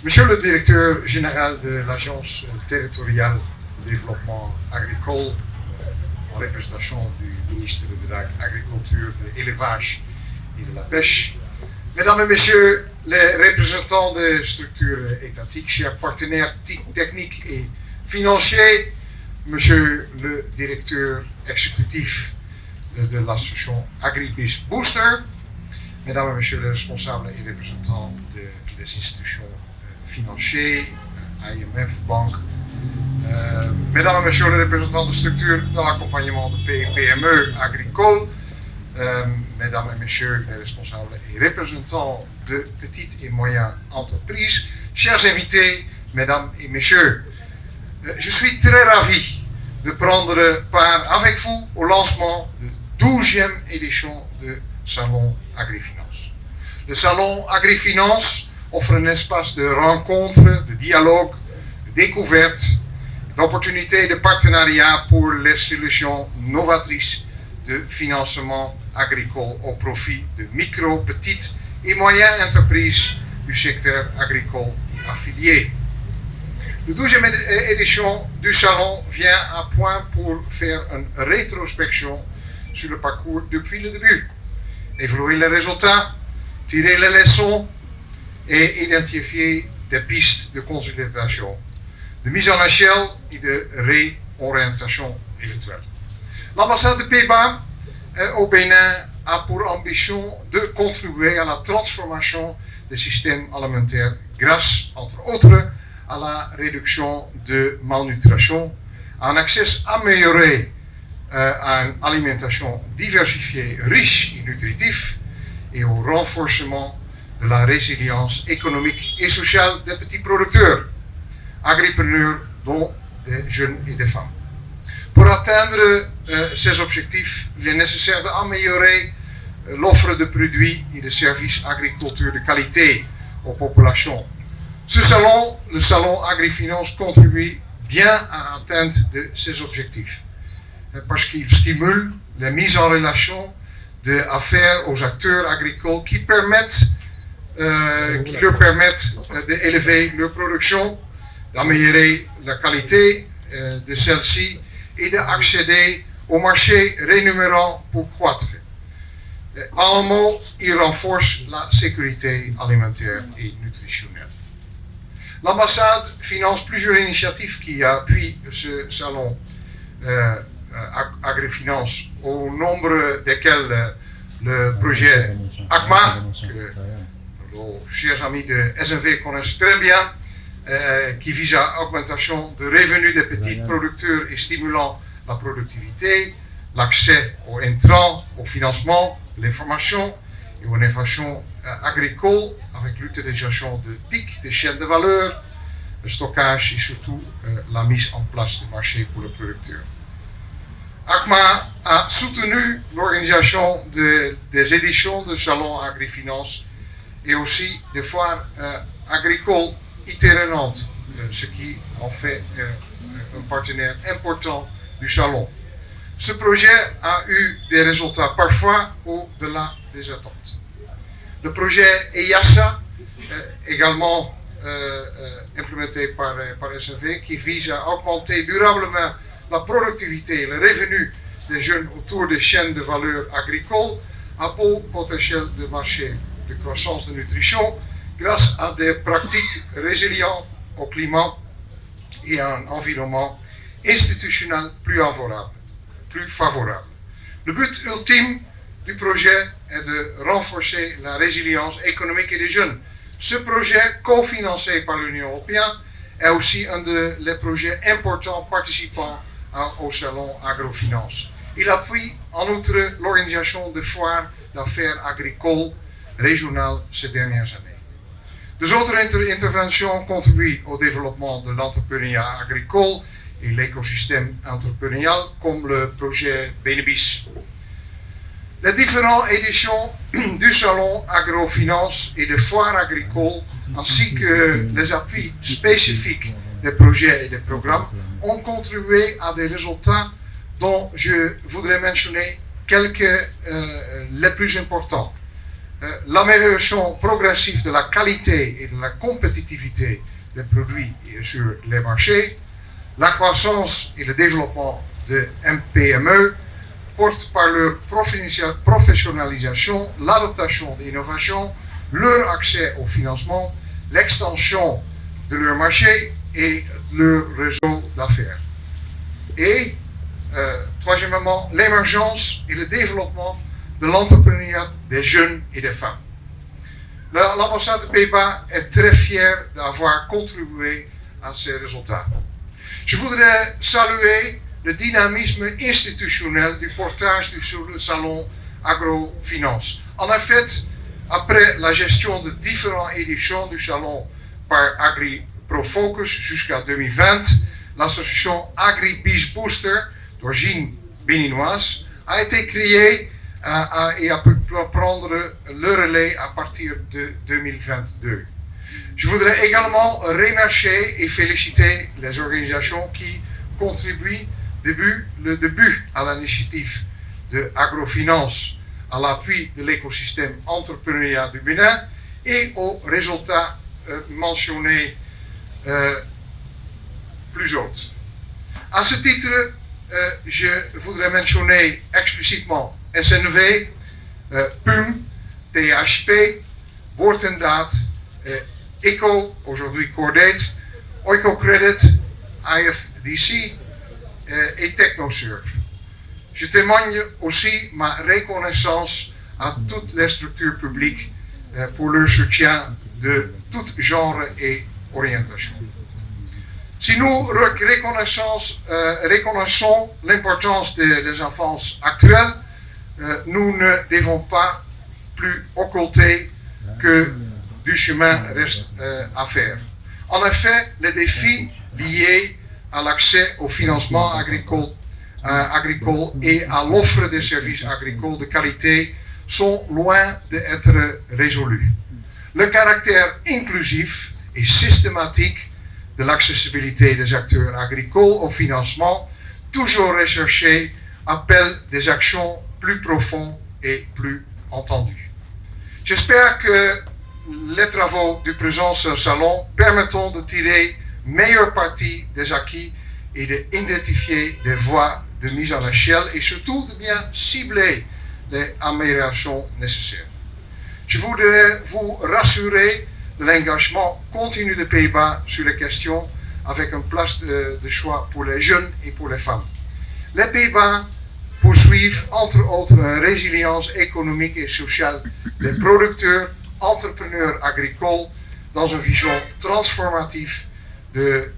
Monsieur le directeur général de l'Agence territoriale de développement agricole, en représentation du ministre de l'Agriculture, de l'Élevage et de la Pêche, Mesdames et Messieurs les représentants des structures étatiques, chers partenaires techniques et financiers, Monsieur le directeur exécutif de l'association AgriBiz Booster, Mesdames et Messieurs les responsables et représentants des institutions financières, IMF, banque, Mesdames et Messieurs les représentants de structures de l'accompagnement de PME agricoles, Mesdames et Messieurs les responsables et représentants de petites et moyennes entreprises, chers invités, Mesdames et Messieurs, je suis très ravi de prendre part avec vous au lancement de 12e édition du Salon Agrifinance. Le Salon Agrifinance offre un espace de rencontre, de dialogue, de découverte, d'opportunités de partenariat pour les solutions novatrices de financement agricole au profit de micro, petites et moyennes entreprises du secteur agricole et affiliés. La 12e édition du Salon vient à point pour faire une rétrospection sur le parcours depuis le début, évaluer les résultats, tirer les leçons et identifier des pistes de consolidation, de mise en échelle et de réorientation éventuelle. L'ambassade de Pays-Bas au Bénin a pour ambition de contribuer à la transformation des systèmes alimentaires grâce, entre autres, à la réduction de malnutrition, à un accès amélioré à une alimentation diversifiée, riche et nutritive, et au renforcement de la résilience économique et sociale des petits producteurs, agripreneurs, dont des jeunes et des femmes. Pour atteindre ces objectifs, il est nécessaire d'améliorer l'offre de produits et de services agriculture de qualité aux populations. Ce salon, le Salon Agrifinance, contribue bien à l'atteinte de ces objectifs parce qu'il stimule la mise en relation d'affaires aux acteurs agricoles qui leur permettent d'élever leur production, d'améliorer la qualité de celle-ci et d'accéder au marché rémunérant pour croître. En un mot, il renforce la sécurité alimentaire et nutritionnelle. L'ambassade finance plusieurs initiatives qui appuient ce salon Agrifinance, au nombre desquels le projet ACMA, que nos chers amis de SNV connaissent très bien, qui vise à l'augmentation de revenus des petits producteurs et stimulant la productivité, l'accès aux intrants, au financement, de l'information et aux innovations agricoles avec l'utilisation de TIC, des chaînes de valeur, le stockage et surtout la mise en place de marchés pour le producteur. ACMA a soutenu l'organisation des éditions de Salon Agrifinance et aussi des foires agricoles itérantes, ce qui en fait un partenaire important du Salon. Ce projet a eu des résultats parfois au-delà des attentes. Le projet EIASA, également implémenté par SNV, qui vise à augmenter durablement la productivité et le revenu des jeunes autour des chaînes de valeur agricoles, a beau potentiel de marché de croissance de nutrition grâce à des pratiques résilientes au climat et à un environnement institutionnel plus favorable. Le but ultime du projet est de renforcer la résilience économique des jeunes. Ce projet, cofinancé par l'Union européenne, est aussi un des projets importants participant au Salon Agrofinance. Il appuie en outre l'organisation de foires d'affaires agricoles régionales ces dernières années. Deux autres interventions contribuent au développement de l'entrepreneuriat agricole et l'écosystème entrepreneurial, comme le projet Benebis. Les différentes éditions du Salon Agrofinance et de foires agricoles, ainsi que les appuis spécifiques des projets et des programmes, ont contribué à des résultats dont je voudrais mentionner quelques les plus importants. l'amélioration progressive de la qualité et de la compétitivité des produits sur les marchés, la croissance et le développement de MPME portent par leur professionnalisation, l'adaptation des innovations, leur accès au financement, l'extension de leur marché et leur réseau d'affaires. Et, troisièmement, l'émergence et le développement de l'entrepreneuriat des jeunes et des femmes. L'ambassade des Pays-Bas est très fière d'avoir contribué à ces résultats. Je voudrais saluer le dynamisme institutionnel du portage sur le salon Agrofinance. En effet, après la gestion de différentes éditions du salon par AgriProFocus jusqu'à 2020, l'association AgriBees Booster, d'origine béninoise, a été créée et a pu prendre le relais à partir de 2022. Je voudrais également remercier et féliciter les organisations qui contribuent le début à l'initiative de Agrofinance à l'appui de l'écosystème entrepreneurial du Bénin et aux résultats mentionnés plus haut. À ce titre, je voudrais mentionner explicitement SNV, PUM, THP, Woortendaad, ECO, aujourd'hui Cordate, Oikocredit, IFDC et TechnoServe. Je témoigne aussi ma reconnaissance à toutes les structures publiques pour leur soutien de tout genre et orientation. Si nous reconnaissons l'importance des enfants actuels, nous ne devons pas plus occulter que du chemin reste à faire. En effet, les défis liés à l'accès au financement agricole et à l'offre de services agricoles de qualité sont loin d'être résolus. Le caractère inclusif et systématique de l'accessibilité des acteurs agricoles au financement, toujours recherché, appelle des actions plus profondes et plus entendues. J'espère que les travaux du présent salon permettront de tirer meilleure partie des acquis et d'identifier des voies de mise en échelle et surtout de bien cibler les améliorations nécessaires. Je voudrais vous rassurer de l'engagement continu des Pays-Bas sur les questions avec une place de choix pour les jeunes et pour les femmes. Les Pays-Bas poursuivent entre autres une résilience économique et sociale des producteurs, entrepreneurs agricoles dans une vision transformative de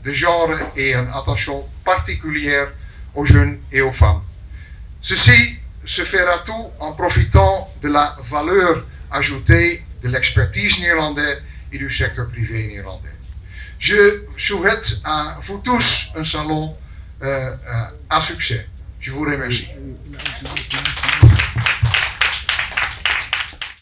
genre et une attention particulière aux jeunes et aux femmes. Ceci se fera tout en profitant de la valeur ajoutée de l'expertise néerlandaise et du secteur privé néerlandais. Je souhaite à vous tous un salon à succès. Je vous remercie.